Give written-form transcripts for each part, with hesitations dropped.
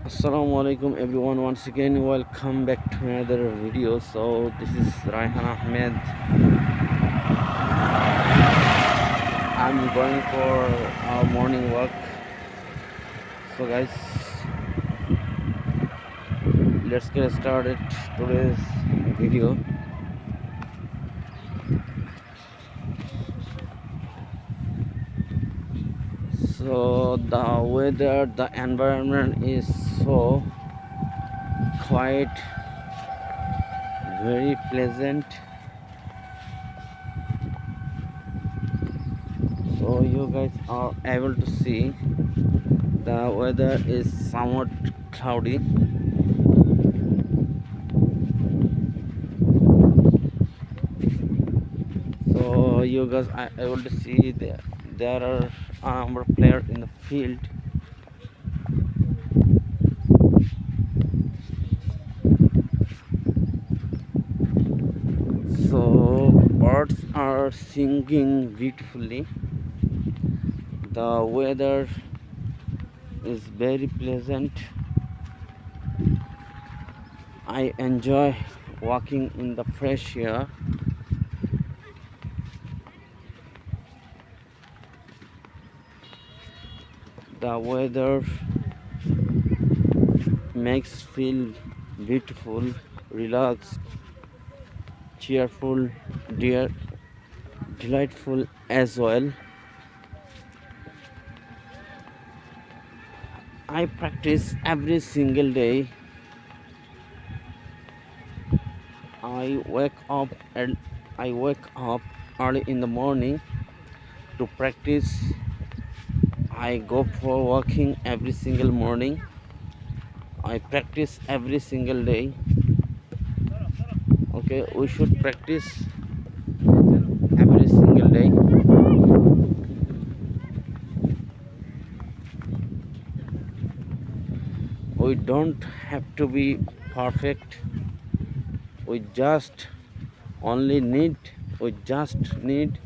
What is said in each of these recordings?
Assalamu alaikum everyone, once again welcome back to another video. So this is Raihan Ahmed. I'm going for our morning walk. So guys, let's get started today's video. So the weather, the environment is so quiet, very pleasant. So you guys are able to see the weather is somewhat cloudy. So you guys are able to see there are a number of players in the field. So birds are singing beautifully. The weather is very pleasant. I enjoy walking in the fresh air. The weather makes feel beautiful, relaxed, cheerful, delightful as well. I practice every single day. I wake up early in the morning to practice. I go for walking every single morning. I practice every single day. Okay, we should practice every single day. We don't have to be perfect. We just need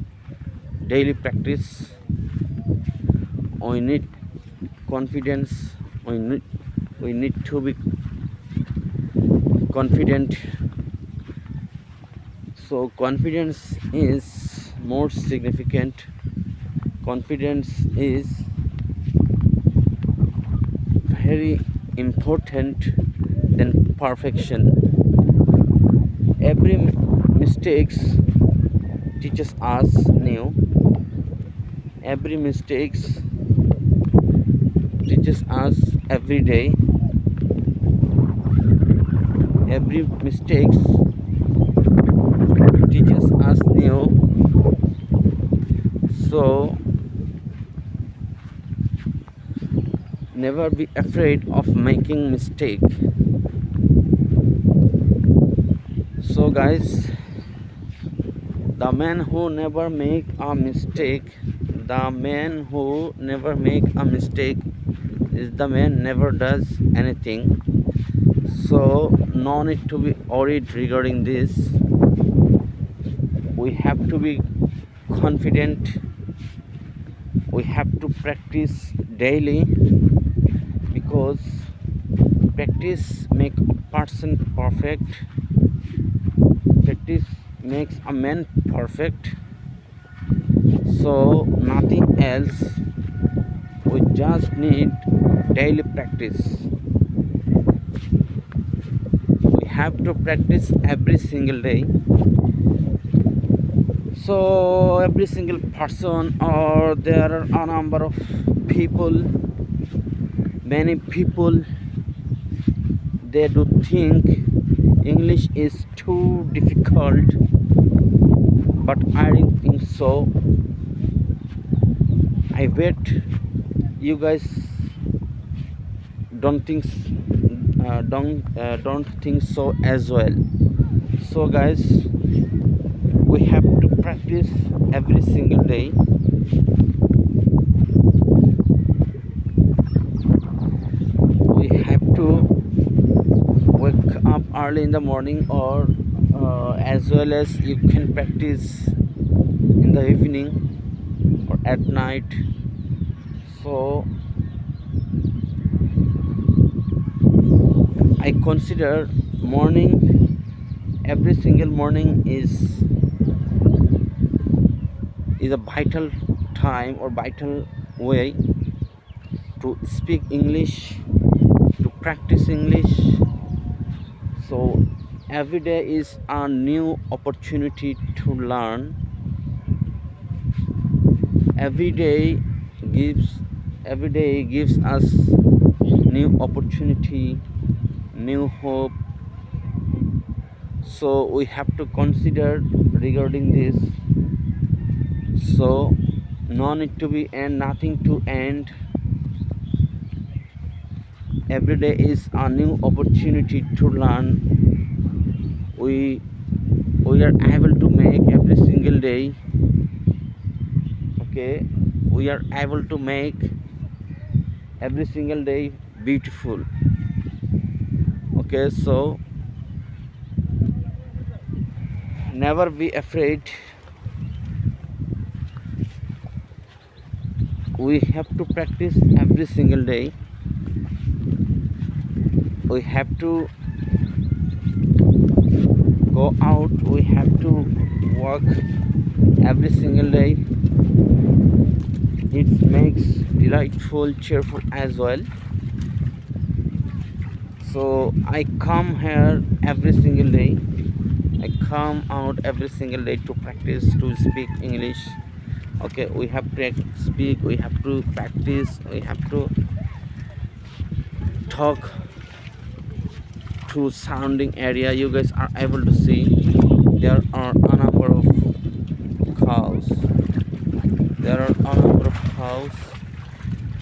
daily practice. We need confidence. We need to be confident. So confidence is more significant. Confidence is very important than perfection. Every mistakes teaches us new. Every mistakes teaches us every day. Every mistakes teaches us new. So never be afraid of making mistake. So guys, the man who never make a mistake is the man never does anything. So no need to be worried regarding this. We have to be confident. We have to practice daily, because practice makes a person perfect. Practice makes a man perfect. So nothing else. We just need daily practice. We have to practice every single day. So every single person, or there are a number of people, many people, they do think English is too difficult, but I don't think so. I bet you guys don't think so as well. So guys, we have to practice every single day. We have to wake up early in the morning, or as well as you can practice in the evening or at night. So I consider morning, every single morning is a vital time or vital way to speak English, to practice English. So every day is a new opportunity to learn. Every day gives every day gives us new opportunity, new hope. So we have to consider regarding this. So no need to be and nothing to end. Every day is a new opportunity to learn. We are able to make every single day. Okay, we are able to make every single day beautiful. Okay, so never be afraid. We have to practice every single day. We have to go out, we have to work every single day. It makes delightful, cheerful as well. So I come here every single day. I come out every single day to practice to speak English. Okay, we have to speak, we have to practice, we have to talk to surrounding area. You guys are able to see there are a number of cows. There are a number of cows.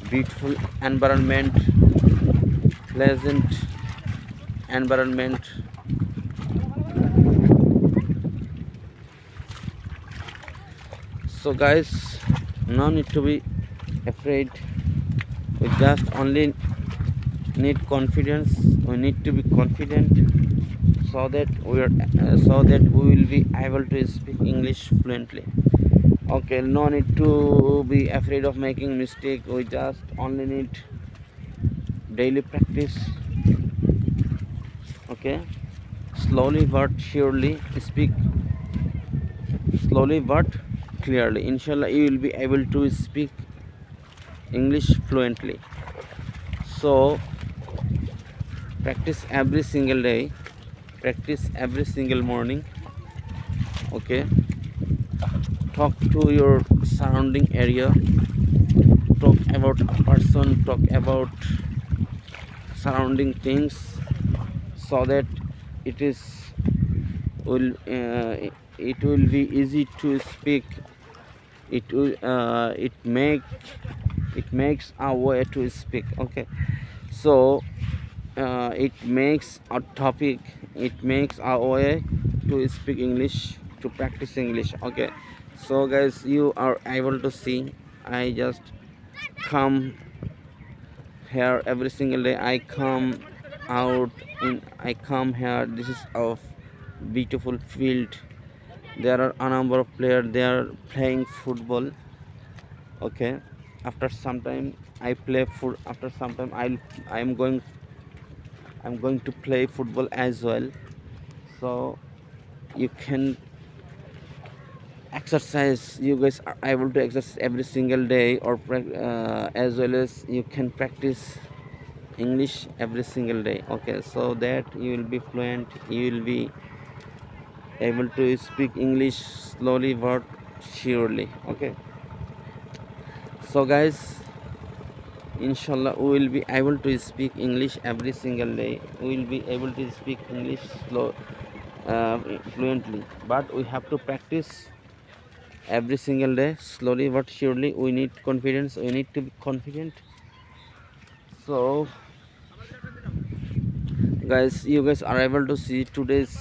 Beautiful environment, pleasant environment. So guys, no need to be afraid. We just only need confidence. We need to be confident so that we will be able to speak English fluently. Okay, no need to be afraid of making mistake. We just only need daily practice. Okay, slowly but surely speak, slowly but clearly. Inshallah, you will be able to speak English fluently. So practice every single day, practice every single morning. Okay, talk to your surrounding area, talk about a person, talk about surrounding things, so that it is will it will be easy to speak. It makes a way to speak. Okay, so it makes a topic, it makes a way to speak English, to practice English. Okay, so guys, you are able to see I just come here every single day. I come out in I come here. This is a beautiful field. There are a number of players, they are playing football. Okay, after some time I play foot after some time I'm going to play football as well. So you can exercise, you guys are able to exercise every single day, or as well as you can practice English every single day. Okay, so that you will be fluent, you will be able to speak English slowly but surely. Okay, so guys, inshallah we will be able to speak English every single day. We will be able to speak English fluently, but we have to practice every single day, slowly but surely. We need confidence, we need to be confident. So guys, you guys are able to see today's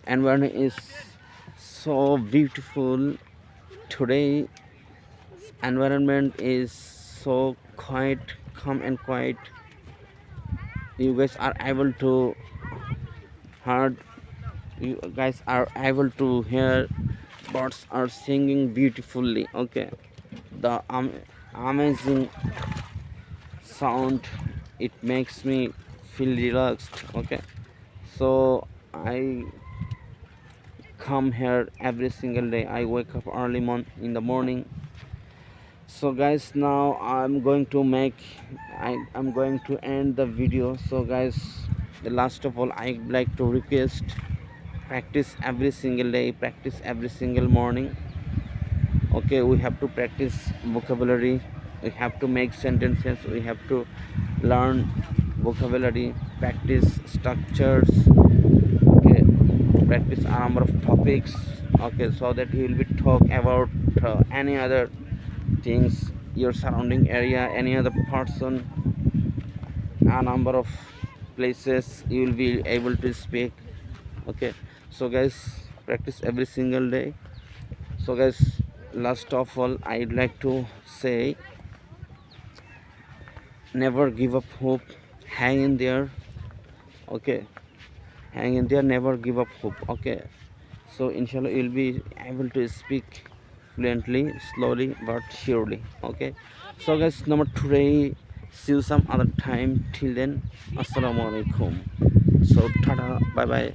environment is so beautiful. Today environment is so quiet, calm and quiet. You guys are able to heard you guys are able to hear birds are singing beautifully. Okay, the amazing sound, it makes me feel relaxed. Okay, so I come here every single day. I wake up early in the morning. So guys, now I'm going to end the video. So guys, the last of all, I'd like to request, practice every single day, practice every single morning. Okay, we have to practice vocabulary, we have to make sentences, we have to learn vocabulary, practice structures. Okay, practice a number of topics. Okay, so that you will be talk about any other things, your surrounding area, any other person, a number of places you will be able to speak. Okay, so guys, practice every single day. So guys, last of all, I'd like to say, never give up hope, hang in there. Okay, hang in there, never give up hope. Okay, so inshallah you'll be able to speak fluently, slowly but surely. Okay, so guys, number today, see you some other time. Till then, assalamu alaikum. So tada, bye bye.